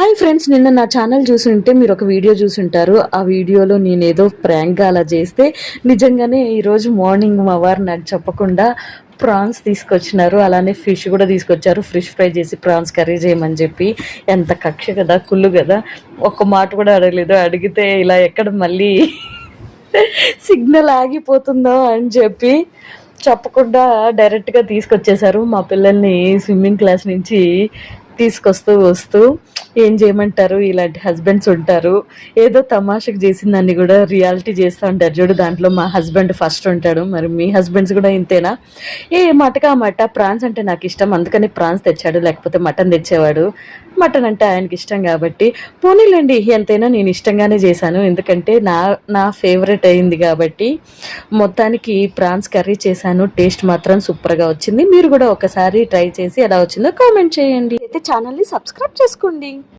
Hi friends, నిన్న నా channel చూసుంటే మీరు ఒక వీడియో చూసుంటారు. ఆ వీడియోలో నేను ఏదో ప్రాంక్గా అలా చేస్తే నిజంగానే ఈరోజు మార్నింగ్ మా వారు నాకు చెప్పకుండా ప్రాన్స్ తీసుకొచ్చినారు. అలానే ఫిష్ కూడా తీసుకొచ్చారు. ఫిష్ ఫ్రై చేసి ప్రాన్స్ కర్రీ చేయమని చెప్పి. ఎంత కక్ష కదా, కుళ్ళు కదా. ఒక్క మాట కూడా అడగలేదు. అడిగితే ఇలా ఎక్కడ మళ్ళీ సిగ్నల్ ఆగిపోతుందో అని చెప్పి చెప్పకుండా డైరెక్ట్గా తీసుకొచ్చేసారు. మా పిల్లల్ని స్విమ్మింగ్ క్లాస్ నుంచి తీసుకొస్తూ ఏం చేయమంటారు, ఇలాంటి హస్బెండ్స్ ఉంటారు. ఏదో తమాషకు చేసిన దాన్ని కూడా రియాలిటీ చేస్తూ ఉంటారు చూడు. దాంట్లో మా హస్బెండ్ ఫస్ట్ ఉంటాడు. మరి మీ హస్బెండ్స్ కూడా ఇంతేనా? ఏ మటకా మాట ప్రాన్స్ అంటే నాకు ఇష్టం, అందుకని ప్రాన్స్ తెచ్చాడు, లేకపోతే మటన్ తెచ్చేవాడు. మటన్ అంటే ఆయనకి ఇష్టం కాబట్టి పోనీలేండి, ఎంతైనా నేను ఇష్టంగానే చేశాను. ఎందుకంటే నా ఫేవరెట్ అయింది కాబట్టి మొత్తానికి ప్రాన్స్ కర్రీ చేశాను. టేస్ట్ మాత్రం సూపర్గా వచ్చింది. మీరు కూడా ఒకసారి ట్రై చేసి ఎలా వచ్చిందో కామెంట్ చేయండి. అయితే ఛానల్ని సబ్స్క్రైబ్ చేసుకోండి.